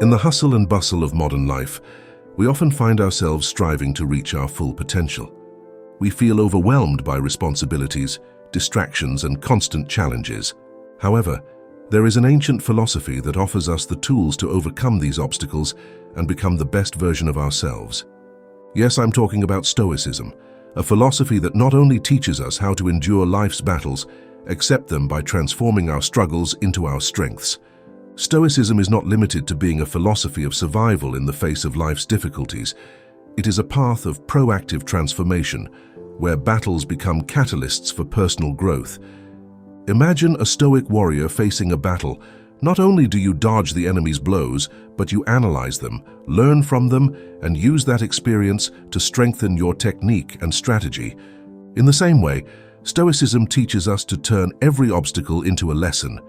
In the hustle and bustle of modern life, we often find ourselves striving to reach our full potential. We feel overwhelmed by responsibilities, distractions, and constant challenges. However, there is an ancient philosophy that offers us the tools to overcome these obstacles and become the best version of ourselves. Yes, I'm talking about Stoicism, a philosophy that not only teaches us how to endure life's battles, accept them by transforming our struggles into our strengths. Stoicism is not limited to being a philosophy of survival in the face of life's difficulties. It is a path of proactive transformation, where battles become catalysts for personal growth. Imagine a Stoic warrior facing a battle. Not only do you dodge the enemy's blows, but you analyze them, learn from them, and use that experience to strengthen your technique and strategy. In the same way, Stoicism teaches us to turn every obstacle into a lesson,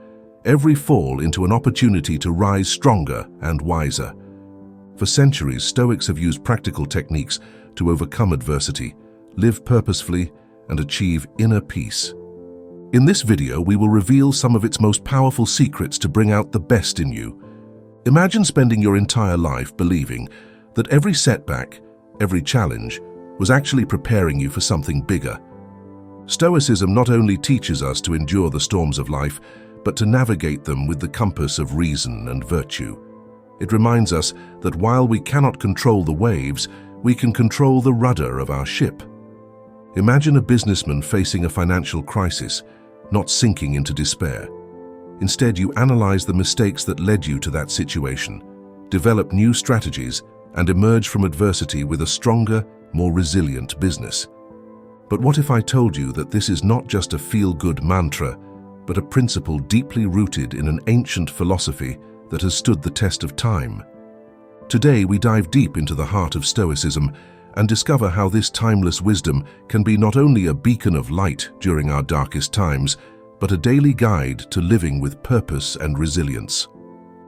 every fall into an opportunity to rise stronger and wiser. For centuries, Stoics have used practical techniques to overcome adversity, live purposefully, and achieve inner peace. In this video, we will reveal some of its most powerful secrets to bring out the best in you. Imagine spending your entire life believing that every setback, every challenge, was actually preparing you for something bigger. Stoicism not only teaches us to endure the storms of life, but to navigate them with the compass of reason and virtue. It reminds us that while we cannot control the waves, we can control the rudder of our ship. Imagine a businessman facing a financial crisis, not sinking into despair. Instead, you analyze the mistakes that led you to that situation, develop new strategies, and emerge from adversity with a stronger, more resilient business. But what if I told you that this is not just a feel-good mantra, but a principle deeply rooted in an ancient philosophy that has stood the test of time? Today, we dive deep into the heart of Stoicism and discover how this timeless wisdom can be not only a beacon of light during our darkest times, but a daily guide to living with purpose and resilience.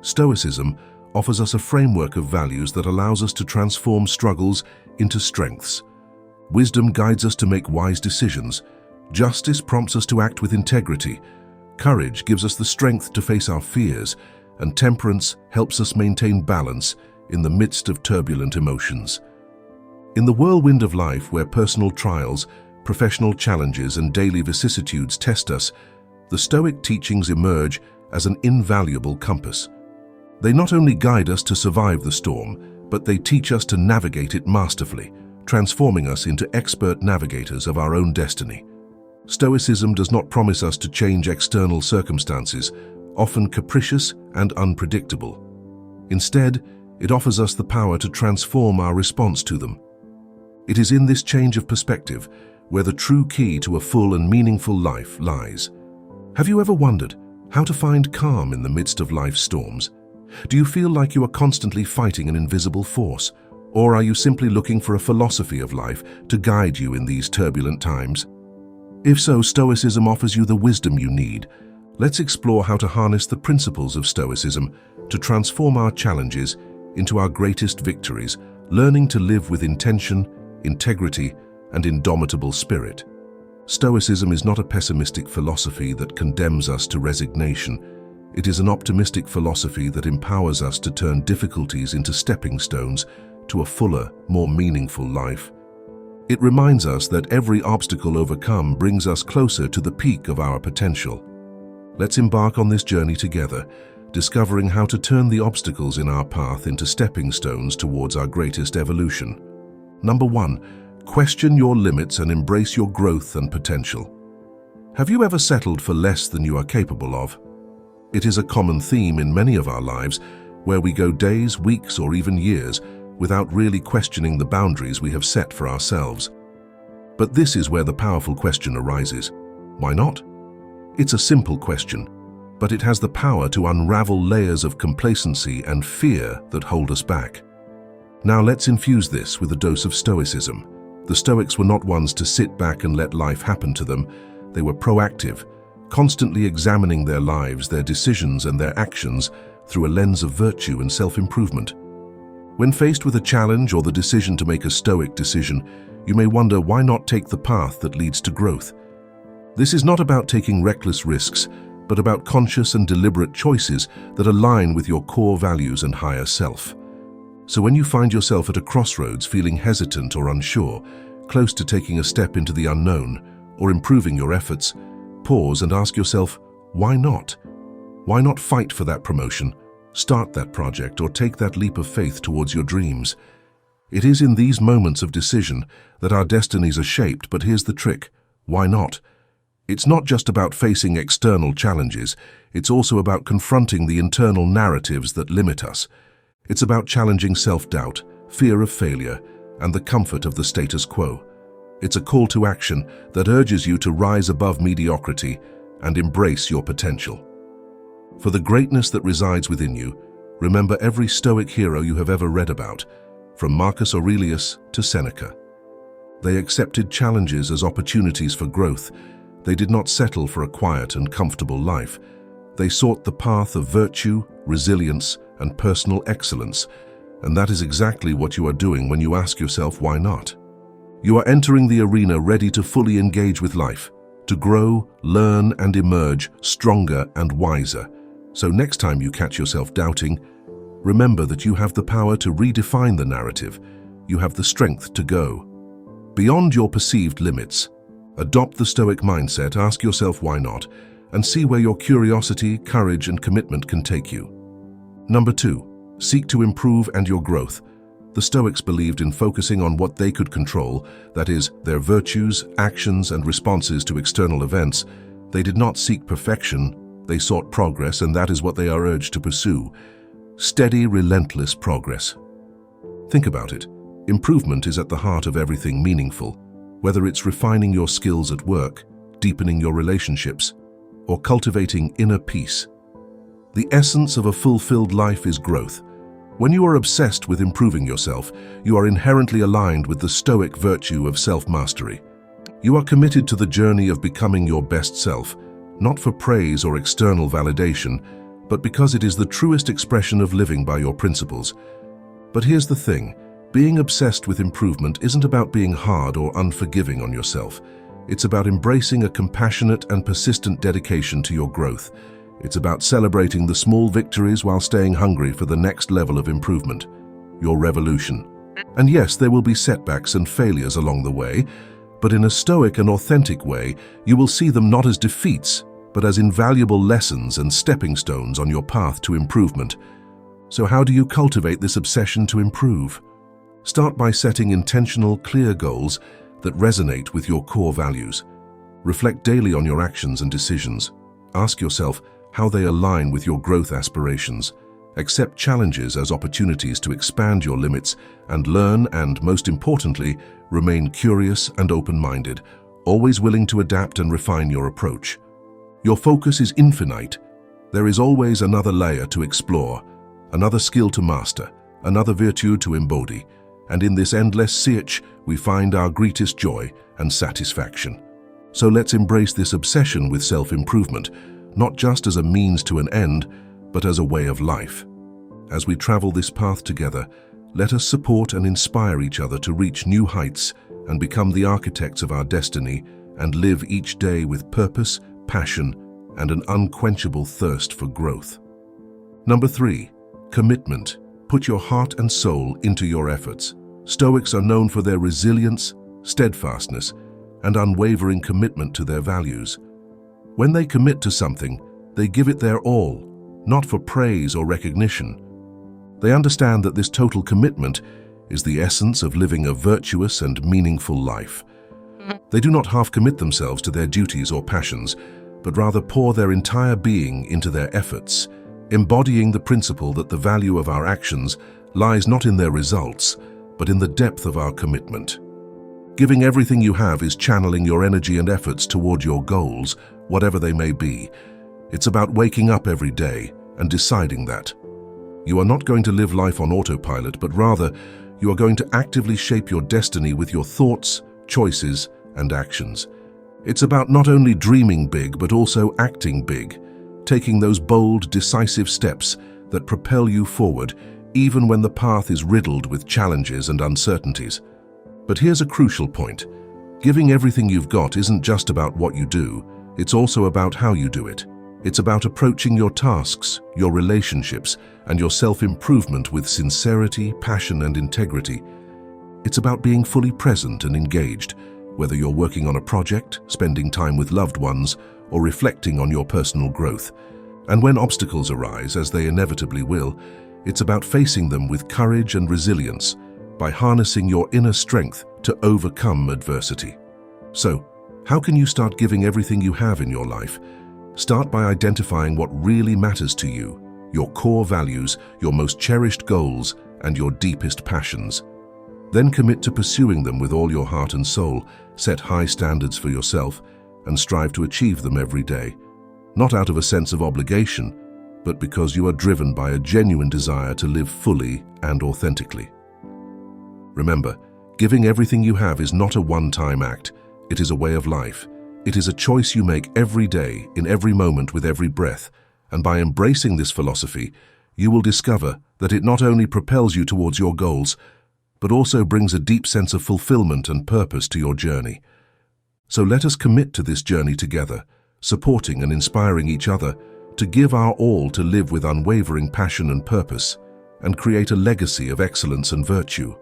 Stoicism offers us a framework of values that allows us to transform struggles into strengths. Wisdom guides us to make wise decisions. Justice prompts us to act with integrity. Courage gives us the strength to face our fears, and temperance helps us maintain balance in the midst of turbulent emotions. In the whirlwind of life, where personal trials, professional challenges, and daily vicissitudes test us, the Stoic teachings emerge as an invaluable compass. They not only guide us to survive the storm, but they teach us to navigate it masterfully, transforming us into expert navigators of our own destiny. Stoicism does not promise us to change external circumstances, often capricious and unpredictable. Instead, it offers us the power to transform our response to them. It is in this change of perspective where the true key to a full and meaningful life lies. Have you ever wondered how to find calm in the midst of life's storms? Do you feel like you are constantly fighting an invisible force? Or are you simply looking for a philosophy of life to guide you in these turbulent times? If so, Stoicism offers you the wisdom you need. Let's explore how to harness the principles of Stoicism to transform our challenges into our greatest victories, learning to live with intention, integrity, and indomitable spirit. Stoicism is not a pessimistic philosophy that condemns us to resignation. It is an optimistic philosophy that empowers us to turn difficulties into stepping stones to a fuller, more meaningful life. It reminds us that every obstacle overcome brings us closer to the peak of our potential. Let's embark on this journey together, discovering how to turn the obstacles in our path into stepping stones towards our greatest evolution. Number 1, question your limits and embrace your growth and potential. Have you ever settled for less than you are capable of? It is a common theme in many of our lives, where we go days, weeks, or even years without really questioning the boundaries we have set for ourselves. But this is where the powerful question arises. Why not? It's a simple question, but it has the power to unravel layers of complacency and fear that hold us back. Now let's infuse this with a dose of Stoicism. The Stoics were not ones to sit back and let life happen to them. They were proactive, constantly examining their lives, their decisions, and their actions through a lens of virtue and self-improvement. When faced with a challenge or the decision to make a Stoic decision, you may wonder, why not take the path that leads to growth? This is not about taking reckless risks, but about conscious and deliberate choices that align with your core values and higher self. So when you find yourself at a crossroads feeling hesitant or unsure, close to taking a step into the unknown, or improving your efforts, pause and ask yourself, why not? Why not fight for that promotion, start that project, or take that leap of faith towards your dreams? It is in these moments of decision that our destinies are shaped, but here's the trick: why not? It's not just about facing external challenges, it's also about confronting the internal narratives that limit us. It's about challenging self-doubt, fear of failure, and the comfort of the status quo. It's a call to action that urges you to rise above mediocrity and embrace your potential. For the greatness that resides within you, remember every Stoic hero you have ever read about, from Marcus Aurelius to Seneca. They accepted challenges as opportunities for growth. They did not settle for a quiet and comfortable life. They sought the path of virtue, resilience, and personal excellence, and that is exactly what you are doing when you ask yourself, why not? You are entering the arena ready to fully engage with life, to grow, learn, and emerge stronger and wiser. So next time you catch yourself doubting, remember that you have the power to redefine the narrative. You have the strength to go beyond your perceived limits. Adopt the Stoic mindset, ask yourself why not, and see where your curiosity, courage, and commitment can take you. Number 2, seek to improve and your growth. The Stoics believed in focusing on what they could control, that is, their virtues, actions, and responses to external events. They did not seek perfection, they sought progress, and that is what they are urged to pursue. Steady, relentless progress. Think about it. Improvement is at the heart of everything meaningful, whether it's refining your skills at work, deepening your relationships, or cultivating inner peace. The essence of a fulfilled life is growth. When you are obsessed with improving yourself, you are inherently aligned with the Stoic virtue of self-mastery. You are committed to the journey of becoming your best self, not for praise or external validation, but because it is the truest expression of living by your principles. But here's the thing, being obsessed with improvement isn't about being hard or unforgiving on yourself. It's about embracing a compassionate and persistent dedication to your growth. It's about celebrating the small victories while staying hungry for the next level of improvement, your revolution. And yes, there will be setbacks and failures along the way, but in a Stoic and authentic way, you will see them not as defeats, but as invaluable lessons and stepping stones on your path to improvement. So how do you cultivate this obsession to improve? Start by setting intentional, clear goals that resonate with your core values. Reflect daily on your actions and decisions. Ask yourself how they align with your growth aspirations. Accept challenges as opportunities to expand your limits and learn, and most importantly, remain curious and open-minded, always willing to adapt and refine your approach. Your focus is infinite. There is always another layer to explore, another skill to master, another virtue to embody, and in this endless search, we find our greatest joy and satisfaction. So let's embrace this obsession with self-improvement, not just as a means to an end, but as a way of life. As we travel this path together, let us support and inspire each other to reach new heights and become the architects of our destiny and live each day with purpose, passion, and an unquenchable thirst for growth. Number 3, commitment. Put your heart and soul into your efforts. Stoics are known for their resilience, steadfastness, and unwavering commitment to their values. When they commit to something, they give it their all, not for praise or recognition. They understand that this total commitment is the essence of living a virtuous and meaningful life. They do not half-commit themselves to their duties or passions, but rather pour their entire being into their efforts, embodying the principle that the value of our actions lies not in their results, but in the depth of our commitment. Giving everything you have is channeling your energy and efforts toward your goals, whatever they may be. It's about waking up every day and deciding that you are not going to live life on autopilot, but rather you are going to actively shape your destiny with your thoughts, choices, and actions. It's about not only dreaming big, but also acting big, taking those bold, decisive steps that propel you forward, even when the path is riddled with challenges and uncertainties. But here's a crucial point. Giving everything you've got isn't just about what you do, it's also about how you do it. It's about approaching your tasks, your relationships, and your self-improvement with sincerity, passion, and integrity. It's about being fully present and engaged, whether you're working on a project, spending time with loved ones, or reflecting on your personal growth. And when obstacles arise, as they inevitably will, it's about facing them with courage and resilience by harnessing your inner strength to overcome adversity. So, how can you start giving everything you have in your life? Start by identifying what really matters to you, your core values, your most cherished goals, and your deepest passions. Then commit to pursuing them with all your heart and soul, set high standards for yourself, and strive to achieve them every day. Not out of a sense of obligation, but because you are driven by a genuine desire to live fully and authentically. Remember, giving everything you have is not a one-time act. It is a way of life. It is a choice you make every day, in every moment, with every breath. And by embracing this philosophy, you will discover that it not only propels you towards your goals, but also brings a deep sense of fulfillment and purpose to your journey. So let us commit to this journey together, supporting and inspiring each other to give our all to live with unwavering passion and purpose, and create a legacy of excellence and virtue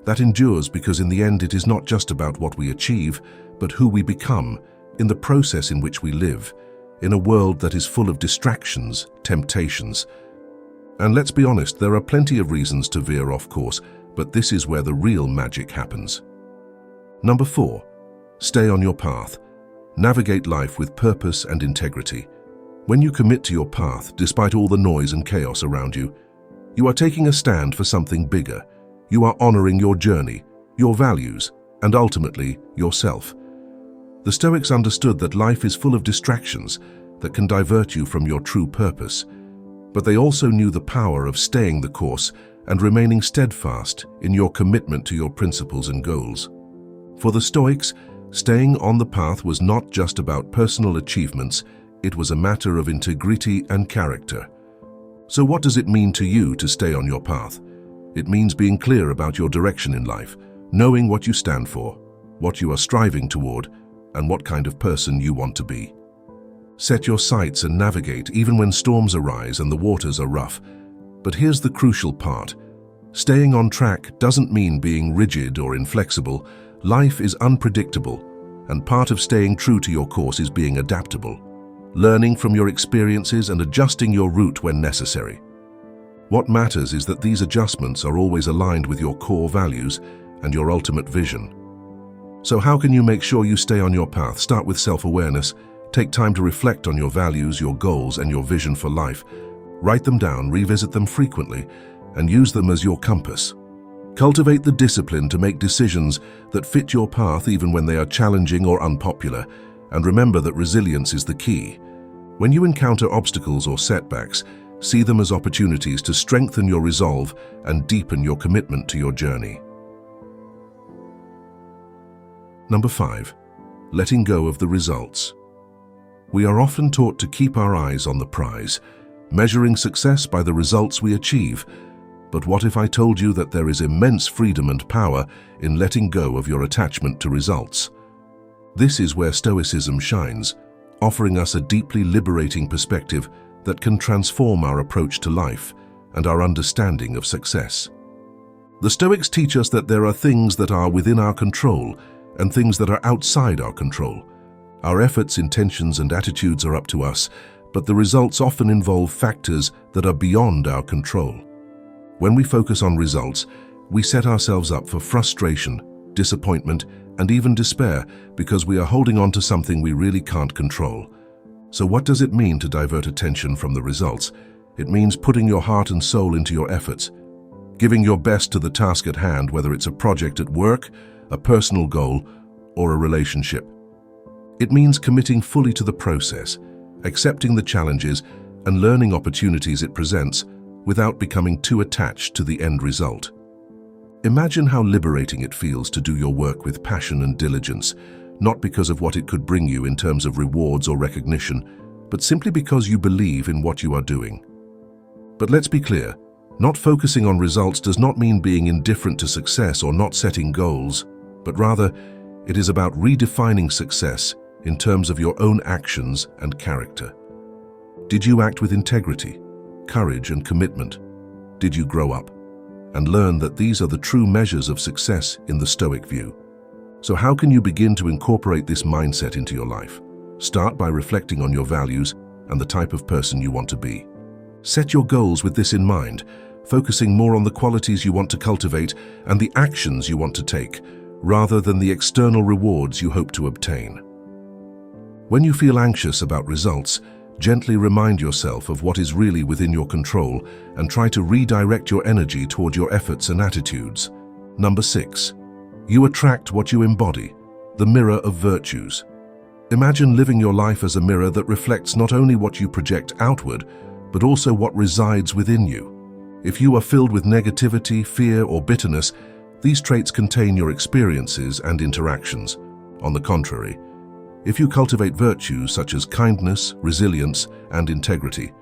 that endures, because in the end it is not just about what we achieve, but who we become in the process in which we live, in a world that is full of distractions, temptations. And let's be honest, there are plenty of reasons to veer off course, but this is where the real magic happens. Number 4, stay on your path. Navigate life with purpose and integrity. When you commit to your path, despite all the noise and chaos around you, you are taking a stand for something bigger. You are honoring your journey, your values, and ultimately, yourself. The Stoics understood that life is full of distractions that can divert you from your true purpose, but they also knew the power of staying the course and remaining steadfast in your commitment to your principles and goals. For the Stoics, staying on the path was not just about personal achievements, it was a matter of integrity and character. So what does it mean to you to stay on your path? It means being clear about your direction in life, knowing what you stand for, what you are striving toward, and what kind of person you want to be. Set your sights and navigate even when storms arise and the waters are rough. But here's the crucial part. Staying on track doesn't mean being rigid or inflexible. Life is unpredictable, and part of staying true to your course is being adaptable, learning from your experiences and adjusting your route when necessary. What matters is that these adjustments are always aligned with your core values and your ultimate vision. So how can you make sure you stay on your path? Start with self-awareness. Take time to reflect on your values, your goals, and your vision for life. Write them down, revisit them frequently, and use them as your compass. Cultivate the discipline to make decisions that fit your path even when they are challenging or unpopular, and remember that resilience is the key. When you encounter obstacles or setbacks, see them as opportunities to strengthen your resolve and deepen your commitment to your journey. Number 5, letting go of the results. We are often taught to keep our eyes on the prize, measuring success by the results we achieve. But what if I told you that there is immense freedom and power in letting go of your attachment to results? This is where Stoicism shines, offering us a deeply liberating perspective that can transform our approach to life and our understanding of success. The Stoics teach us that there are things that are within our control and things that are outside our control. Our efforts, intentions, and attitudes are up to us, but the results often involve factors that are beyond our control. When we focus on results, we set ourselves up for frustration, disappointment, and even despair because we are holding on to something we really can't control. So what does it mean to divert attention from the results? It means putting your heart and soul into your efforts, giving your best to the task at hand, whether it's a project at work, a personal goal, or a relationship. It means committing fully to the process, accepting the challenges and learning opportunities it presents without becoming too attached to the end result. Imagine how liberating it feels to do your work with passion and diligence, not because of what it could bring you in terms of rewards or recognition, but simply because you believe in what you are doing. But let's be clear, not focusing on results does not mean being indifferent to success or not setting goals, but rather, it is about redefining success in terms of your own actions and character. Did you act with integrity, courage, and commitment? Did you grow up and learn that these are the true measures of success in the Stoic view? So how can you begin to incorporate this mindset into your life? Start by reflecting on your values and the type of person you want to be. Set your goals with this in mind, focusing more on the qualities you want to cultivate and the actions you want to take, rather than the external rewards you hope to obtain. When you feel anxious about results, gently remind yourself of what is really within your control and try to redirect your energy toward your efforts and attitudes. Number 6. You attract what you embody, the mirror of virtues. Imagine living your life as a mirror that reflects not only what you project outward, but also what resides within you. If you are filled with negativity, fear, or bitterness, these traits contain your experiences and interactions. On the contrary, if you cultivate virtues such as kindness, resilience, and integrity,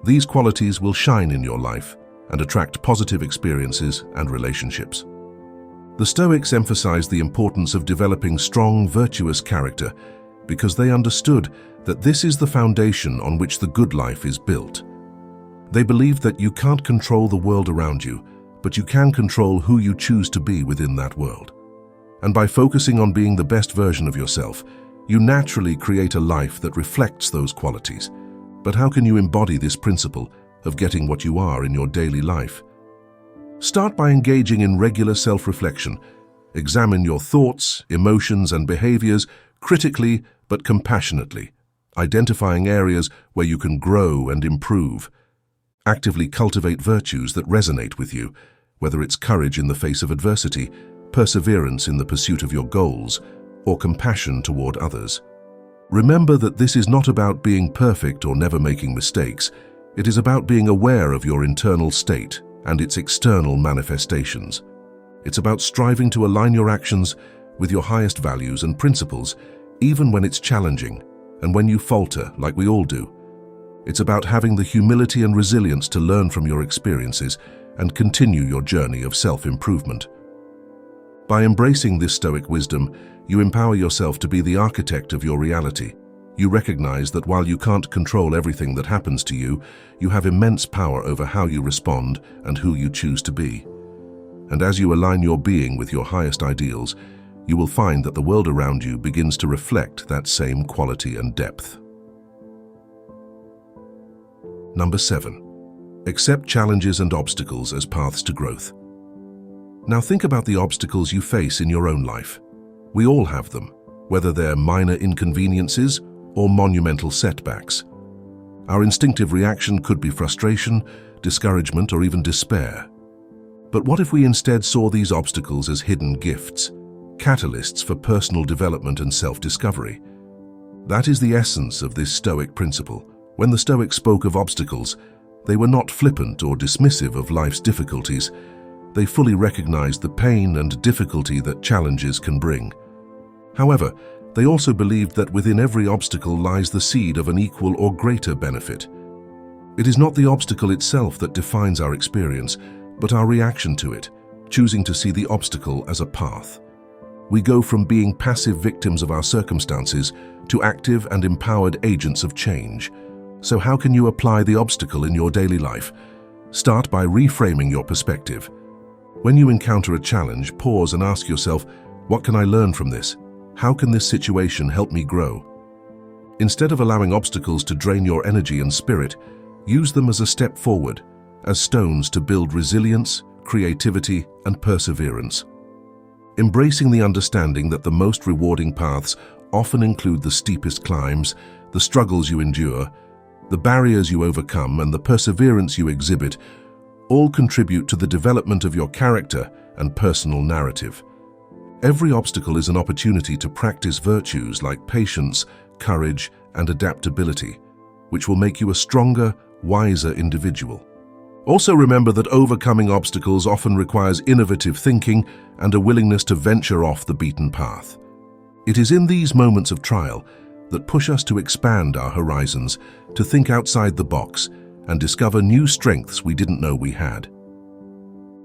these qualities will shine in your life and attract positive experiences and relationships. The Stoics emphasized the importance of developing strong, virtuous character because they understood that this is the foundation on which the good life is built. They believed that you can't control the world around you, but you can control who you choose to be within that world. And by focusing on being the best version of yourself, you naturally create a life that reflects those qualities. But how can you embody this principle of getting what you are in your daily life? Start by engaging in regular self-reflection. Examine your thoughts, emotions, and behaviors critically but compassionately, identifying areas where you can grow and improve. Actively cultivate virtues that resonate with you, whether it's courage in the face of adversity, perseverance in the pursuit of your goals, or compassion toward others. Remember that this is not about being perfect or never making mistakes. It is about being aware of your internal state and its external manifestations. It's about striving to align your actions with your highest values and principles, even when it's challenging and when you falter, like we all do. It's about having the humility and resilience to learn from your experiences and continue your journey of self-improvement. By embracing this Stoic wisdom, you empower yourself to be the architect of your reality. You recognize that while you can't control everything that happens to you, you have immense power over how you respond and who you choose to be. And as you align your being with your highest ideals, you will find that the world around you begins to reflect that same quality and depth. Number 7. Accept challenges and obstacles as paths to growth. Now think about the obstacles you face in your own life. We all have them, whether they're minor inconveniences or monumental setbacks. Our instinctive reaction could be frustration, discouragement, or even despair. But what if we instead saw these obstacles as hidden gifts, catalysts for personal development and self-discovery? That is the essence of this Stoic principle. When the Stoics spoke of obstacles, they were not flippant or dismissive of life's difficulties. They fully recognized the pain and difficulty that challenges can bring. However, they also believed that within every obstacle lies the seed of an equal or greater benefit. It is not the obstacle itself that defines our experience, but our reaction to it, choosing to see the obstacle as a path. We go from being passive victims of our circumstances to active and empowered agents of change. So how can you apply the obstacle in your daily life? Start by reframing your perspective. When you encounter a challenge, pause and ask yourself, what can I learn from this? How can this situation help me grow? Instead of allowing obstacles to drain your energy and spirit, use them as a step forward, as stones to build resilience, creativity, and perseverance. Embracing the understanding that the most rewarding paths often include the steepest climbs, the struggles you endure, the barriers you overcome, and the perseverance you exhibit, all contribute to the development of your character and personal narrative. Every obstacle is an opportunity to practice virtues like patience, courage, and adaptability, which will make you a stronger, wiser individual. Also remember that overcoming obstacles often requires innovative thinking and a willingness to venture off the beaten path. It is in these moments of trial that push us to expand our horizons, to think outside the box, and discover new strengths we didn't know we had.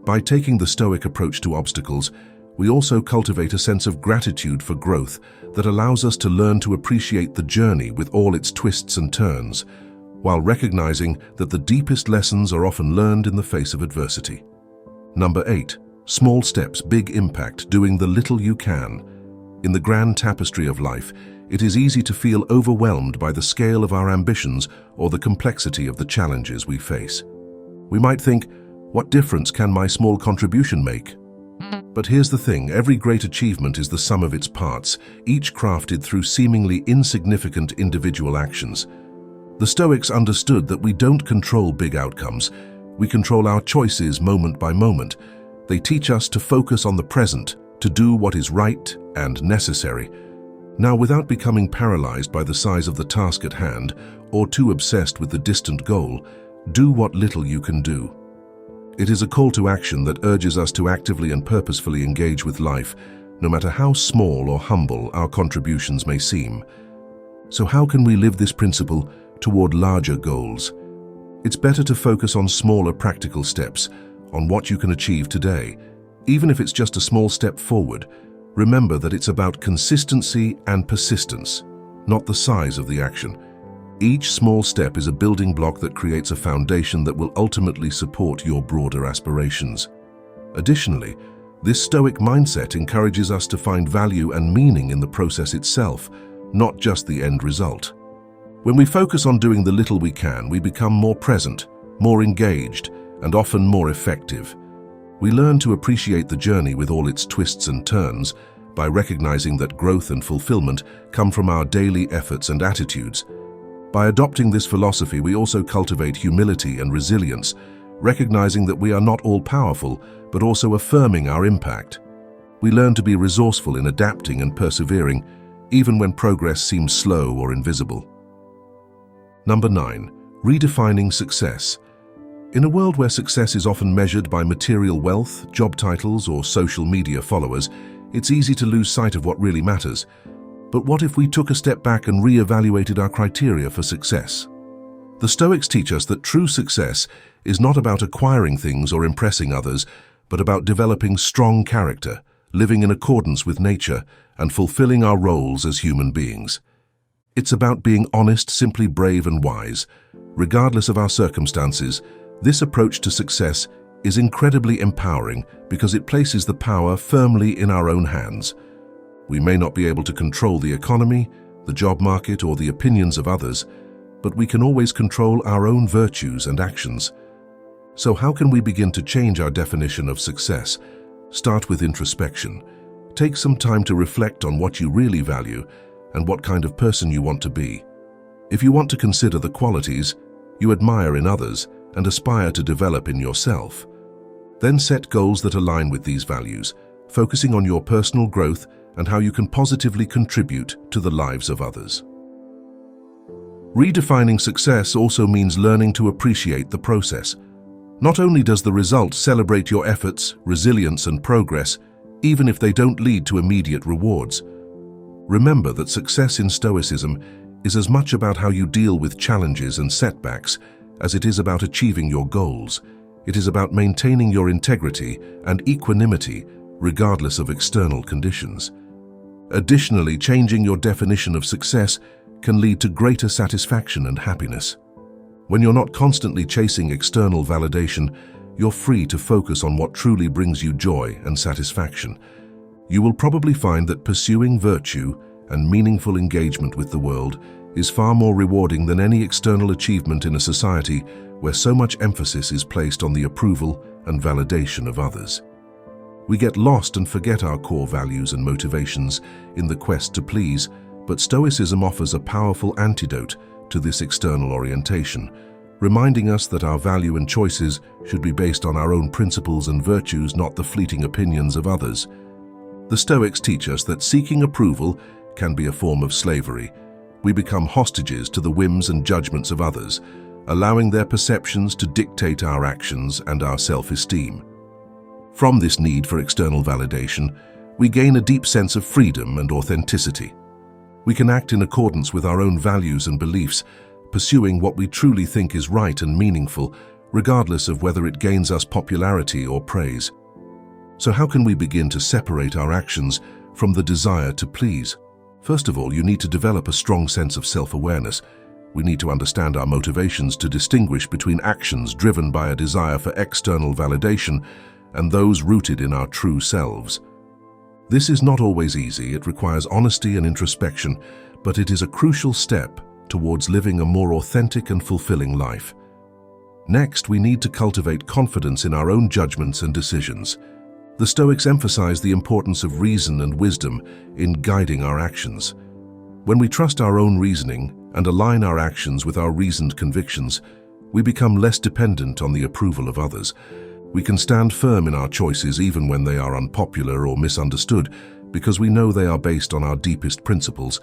By taking the Stoic approach to obstacles, we also cultivate a sense of gratitude for growth that allows us to learn to appreciate the journey with all its twists and turns, while recognizing that the deepest lessons are often learned in the face of adversity. Number 8. Small steps, big impact, doing the little you can. In the grand tapestry of life, it is easy to feel overwhelmed by the scale of our ambitions or the complexity of the challenges we face. We might think, what difference can my small contribution make? But here's the thing, every great achievement is the sum of its parts, each crafted through seemingly insignificant individual actions. The Stoics understood that we don't control big outcomes, we control our choices moment by moment. They teach us to focus on the present, to do what is right and necessary. Now, without becoming paralyzed by the size of the task at hand or too obsessed with the distant goal, do what little you can do. It is a call to action that urges us to actively and purposefully engage with life, no matter how small or humble our contributions may seem. So how can we live this principle toward larger goals? It's better to focus on smaller practical steps, on what you can achieve today. Even if it's just a small step forward, remember that it's about consistency and persistence, not the size of the action. Each small step is a building block that creates a foundation that will ultimately support your broader aspirations. Additionally, this Stoic mindset encourages us to find value and meaning in the process itself, not just the end result. When we focus on doing the little we can, we become more present, more engaged, and often more effective. We learn to appreciate the journey with all its twists and turns by recognizing that growth and fulfillment come from our daily efforts and attitudes. By adopting this philosophy, we also cultivate humility and resilience, recognizing that we are not all-powerful, but also affirming our impact. We learn to be resourceful in adapting and persevering, even when progress seems slow or invisible. Number 9. Redefining success. In a world where success is often measured by material wealth, job titles, or social media followers, it's easy to lose sight of what really matters. But what if we took a step back and re-evaluated our criteria for success? The Stoics teach us that true success is not about acquiring things or impressing others, but about developing strong character, living in accordance with nature, and fulfilling our roles as human beings. It's about being honest, simply brave and wise. Regardless of our circumstances, this approach to success is incredibly empowering because it places the power firmly in our own hands. We may not be able to control the economy, the job market, or the opinions of others, but we can always control our own virtues and actions. So how can we begin to change our definition of success? Start with introspection. Take some time to reflect on what you really value and what kind of person you want to be. If you want to consider the qualities you admire in others and aspire to develop in yourself, then set goals that align with these values, focusing on your personal growth and how you can positively contribute to the lives of others. Redefining success also means learning to appreciate the process. Not only does the result celebrate your efforts, resilience, and progress, even if they don't lead to immediate rewards. Remember that success in Stoicism is as much about how you deal with challenges and setbacks as it is about achieving your goals. It is about maintaining your integrity and equanimity regardless of external conditions. Additionally, changing your definition of success can lead to greater satisfaction and happiness. When you're not constantly chasing external validation, you're free to focus on what truly brings you joy and satisfaction. You will probably find that pursuing virtue and meaningful engagement with the world is far more rewarding than any external achievement in a society where so much emphasis is placed on the approval and validation of others. We get lost and forget our core values and motivations in the quest to please, but Stoicism offers a powerful antidote to this external orientation, reminding us that our value and choices should be based on our own principles and virtues, not the fleeting opinions of others. The Stoics teach us that seeking approval can be a form of slavery. We become hostages to the whims and judgments of others, allowing their perceptions to dictate our actions and our self-esteem. From this need for external validation, we gain a deep sense of freedom and authenticity. We can act in accordance with our own values and beliefs, pursuing what we truly think is right and meaningful, regardless of whether it gains us popularity or praise. So how can we begin to separate our actions from the desire to please? First of all, you need to develop a strong sense of self-awareness. We need to understand our motivations to distinguish between actions driven by a desire for external validation and those rooted in our true selves. This is not always easy. It requires honesty and introspection, but it is a crucial step towards living a more authentic and fulfilling life. Next, we need to cultivate confidence in our own judgments and decisions. The Stoics emphasize the importance of reason and wisdom in guiding our actions. When we trust our own reasoning and align our actions with our reasoned convictions, we become less dependent on the approval of others. We can stand firm in our choices even when they are unpopular or misunderstood, because we know they are based on our deepest principles.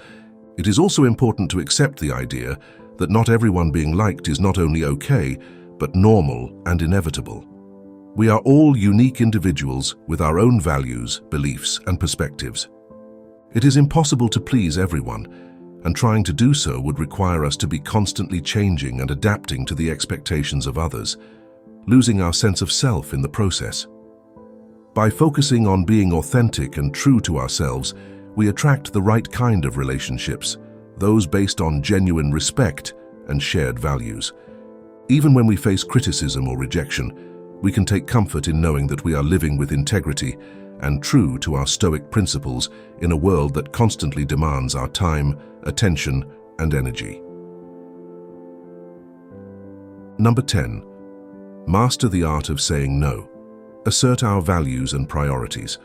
It is also important to accept the idea that not everyone being liked is not only okay, but normal and inevitable. We are all unique individuals with our own values, beliefs, and perspectives. It is impossible to please everyone, and trying to do so would require us to be constantly changing and adapting to the expectations of others, losing our sense of self in the process. By focusing on being authentic and true to ourselves, we attract the right kind of relationships, those based on genuine respect and shared values. Even when we face criticism or rejection, we can take comfort in knowing that we are living with integrity and true to our Stoic principles in a world that constantly demands our time, attention, and energy. Number 10. Master the art of saying no. Assert our values and priorities.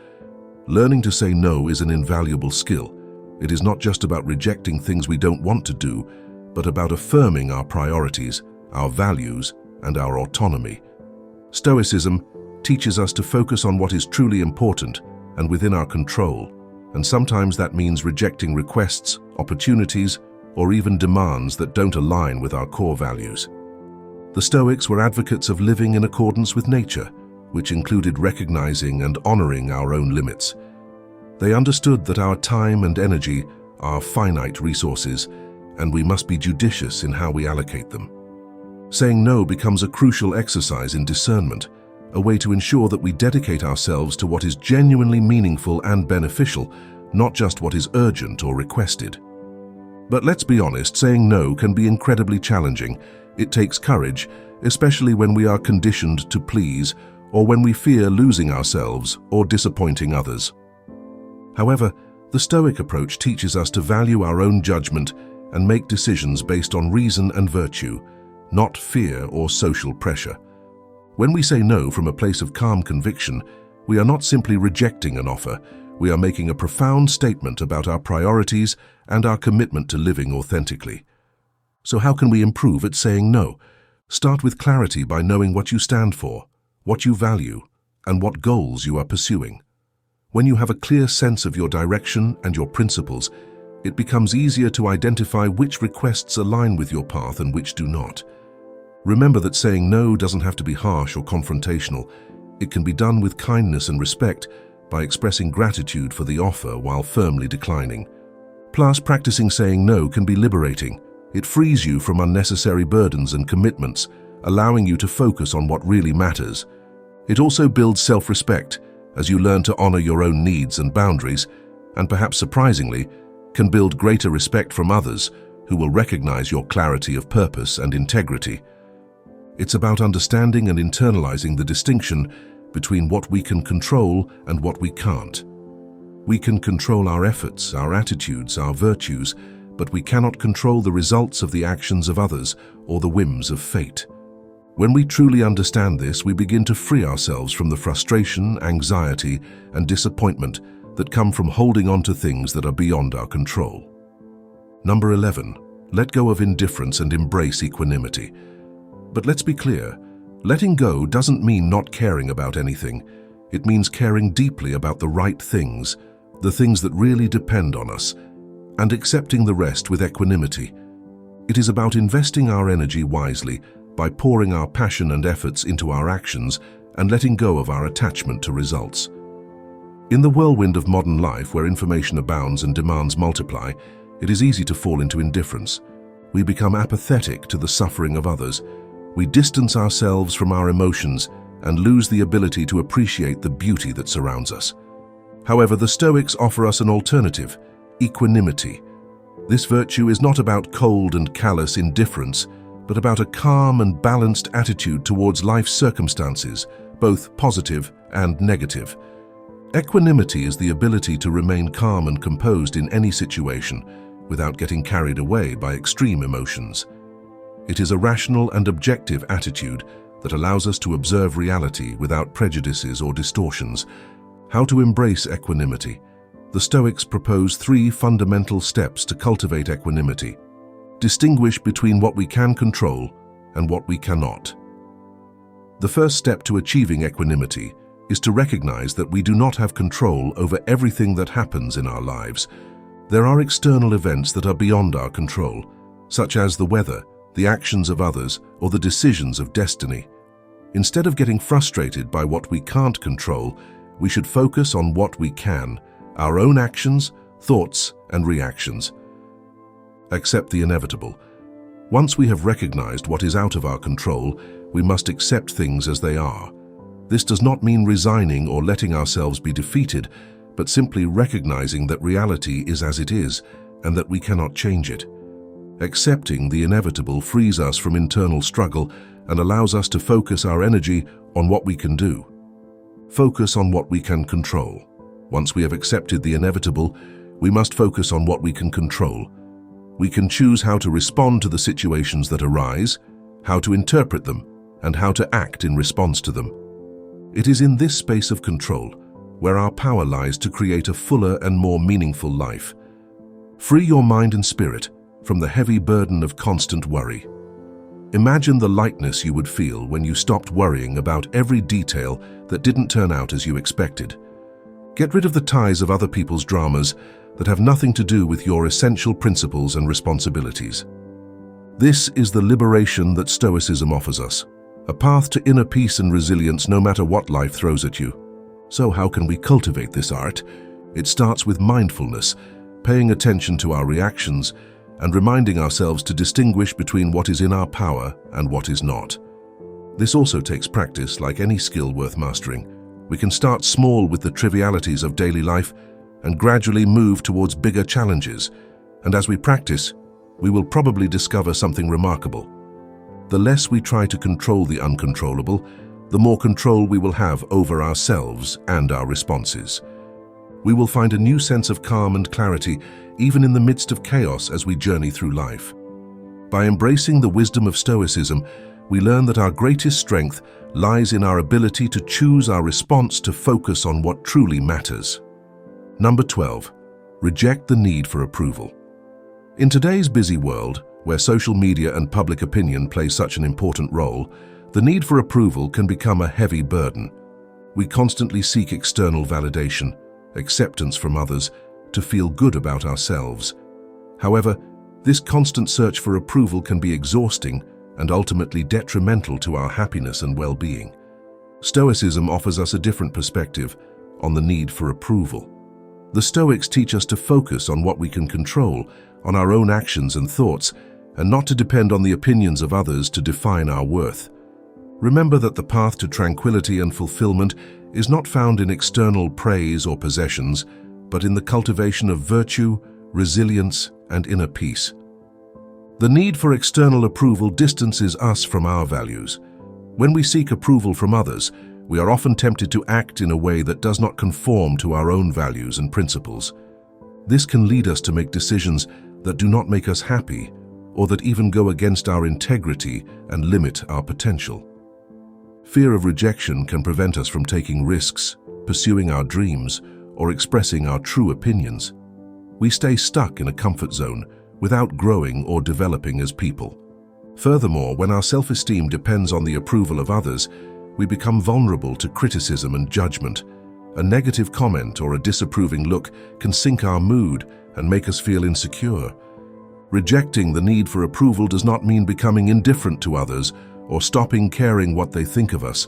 Learning to say no is an invaluable skill. It is not just about rejecting things we don't want to do, but about affirming our priorities, our values, and our autonomy. Stoicism teaches us to focus on what is truly important and within our control, and sometimes that means rejecting requests, opportunities, or even demands that don't align with our core values. The Stoics were advocates of living in accordance with nature, which included recognizing and honoring our own limits. They understood that our time and energy are finite resources, and we must be judicious in how we allocate them. Saying no becomes a crucial exercise in discernment, a way to ensure that we dedicate ourselves to what is genuinely meaningful and beneficial, not just what is urgent or requested. But let's be honest, saying no can be incredibly challenging. It takes courage, especially when we are conditioned to please or when we fear losing ourselves or disappointing others. However, the Stoic approach teaches us to value our own judgment and make decisions based on reason and virtue, not fear or social pressure. When we say no from a place of calm conviction, we are not simply rejecting an offer, we are making a profound statement about our priorities and our commitment to living authentically. So how can we improve at saying no? Start with clarity by knowing what you stand for, what you value, and what goals you are pursuing. When you have a clear sense of your direction and your principles, it becomes easier to identify which requests align with your path and which do not. Remember that saying no doesn't have to be harsh or confrontational. It can be done with kindness and respect by expressing gratitude for the offer while firmly declining. Plus, practicing saying no can be liberating. It frees you from unnecessary burdens and commitments, allowing you to focus on what really matters. It also builds self-respect as you learn to honor your own needs and boundaries, and perhaps surprisingly, can build greater respect from others who will recognize your clarity of purpose and integrity. It's about understanding and internalizing the distinction between what we can control and what we can't. We can control our efforts, our attitudes, our virtues, but we cannot control the results of the actions of others or the whims of fate. When we truly understand this, we begin to free ourselves from the frustration, anxiety, and disappointment that come from holding on to things that are beyond our control. Number 11. Let go of indifference and embrace equanimity. But let's be clear, letting go doesn't mean not caring about anything. It means caring deeply about the right things, the things that really depend on us, and accepting the rest with equanimity. It is about investing our energy wisely by pouring our passion and efforts into our actions and letting go of our attachment to results. In the whirlwind of modern life, where information abounds and demands multiply, it is easy to fall into indifference. We become apathetic to the suffering of others. We distance ourselves from our emotions and lose the ability to appreciate the beauty that surrounds us. However, the Stoics offer us an alternative: equanimity. This virtue is not about cold and callous indifference, but about a calm and balanced attitude towards life's circumstances, both positive and negative. Equanimity is the ability to remain calm and composed in any situation without getting carried away by extreme emotions. It is a rational and objective attitude that allows us to observe reality without prejudices or distortions. How to embrace equanimity? The Stoics propose 3 fundamental steps to cultivate equanimity. Distinguish between what we can control and what we cannot. The first step to achieving equanimity is to recognize that we do not have control over everything that happens in our lives. There are external events that are beyond our control, such as the weather, the actions of others, or the decisions of destiny. Instead of getting frustrated by what we can't control, we should focus on what we can, our own actions, thoughts, and reactions. Accept the inevitable. Once we have recognized what is out of our control, we must accept things as they are. This does not mean resigning or letting ourselves be defeated, but simply recognizing that reality is as it is and that we cannot change it. Accepting the inevitable frees us from internal struggle and allows us to focus our energy on what we can do. Focus on what we can control. Once we have accepted the inevitable, we must focus on what we can control. We can choose how to respond to the situations that arise, how to interpret them, and how to act in response to them. It is in this space of control where our power lies to create a fuller and more meaningful life. Free your mind and spirit from the heavy burden of constant worry. Imagine the lightness you would feel when you stopped worrying about every detail that didn't turn out as you expected. Get rid of the ties of other people's dramas that have nothing to do with your essential principles and responsibilities. This is the liberation that Stoicism offers us, a path to inner peace and resilience no matter what life throws at you. So how can we cultivate this art? It starts with mindfulness, paying attention to our reactions, and reminding ourselves to distinguish between what is in our power and what is not. This also takes practice, like any skill worth mastering. We can start small with the trivialities of daily life and gradually move towards bigger challenges. And as we practice, we will probably discover something remarkable. The less we try to control the uncontrollable, the more control we will have over ourselves and our responses. We will find a new sense of calm and clarity even in the midst of chaos as we journey through life. By embracing the wisdom of Stoicism, we learn that our greatest strength lies in our ability to choose our response to focus on what truly matters. Number 12. Reject the need for approval. In today's busy world, where social media and public opinion play such an important role, the need for approval can become a heavy burden. We constantly seek external validation, acceptance from others, to feel good about ourselves. However, this constant search for approval can be exhausting and ultimately detrimental to our happiness and well-being. Stoicism offers us a different perspective on the need for approval. The Stoics teach us to focus on what we can control, on our own actions and thoughts, and not to depend on the opinions of others to define our worth. Remember that the path to tranquility and fulfillment is not found in external praise or possessions, but in the cultivation of virtue, resilience, and inner peace. The need for external approval distances us from our values. When we seek approval from others, we are often tempted to act in a way that does not conform to our own values and principles. This can lead us to make decisions that do not make us happy, or that even go against our integrity and limit our potential. Fear of rejection can prevent us from taking risks, pursuing our dreams, or expressing our true opinions. We stay stuck in a comfort zone without growing or developing as people. Furthermore, when our self-esteem depends on the approval of others, we become vulnerable to criticism and judgment. A negative comment or a disapproving look can sink our mood and make us feel insecure. Rejecting the need for approval does not mean becoming indifferent to others or stopping caring what they think of us.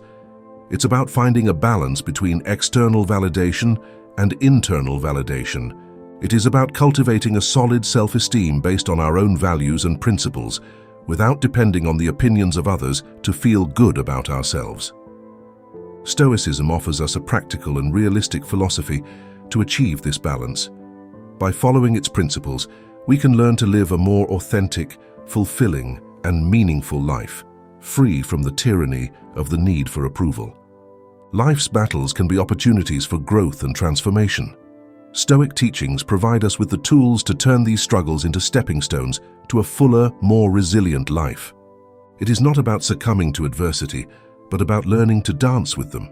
It's about finding a balance between external validation and internal validation. It is about cultivating a solid self-esteem based on our own values and principles, without depending on the opinions of others to feel good about ourselves. Stoicism offers us a practical and realistic philosophy to achieve this balance. By following its principles, we can learn to live a more authentic, fulfilling, and meaningful life, free from the tyranny of the need for approval. Life's battles can be opportunities for growth and transformation. Stoic teachings provide us with the tools to turn these struggles into stepping stones to a fuller, more resilient life. It is not about succumbing to adversity, but about learning to dance with them.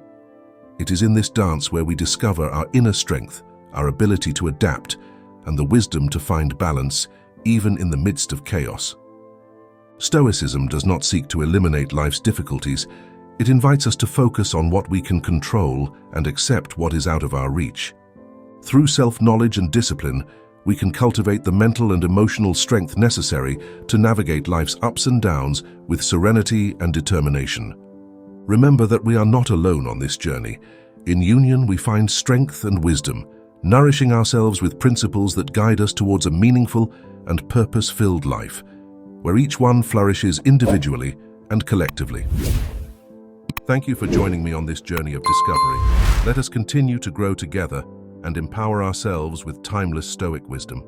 It is in this dance where we discover our inner strength, our ability to adapt, and the wisdom to find balance, even in the midst of chaos. Stoicism does not seek to eliminate life's difficulties. It invites us to focus on what we can control and accept what is out of our reach. Through self-knowledge and discipline, we can cultivate the mental and emotional strength necessary to navigate life's ups and downs with serenity and determination. Remember that we are not alone on this journey. In union, we find strength and wisdom, nourishing ourselves with principles that guide us towards a meaningful and purpose-filled life, where each one flourishes individually and collectively. Thank you for joining me on this journey of discovery. Let us continue to grow together and empower ourselves with timeless Stoic wisdom.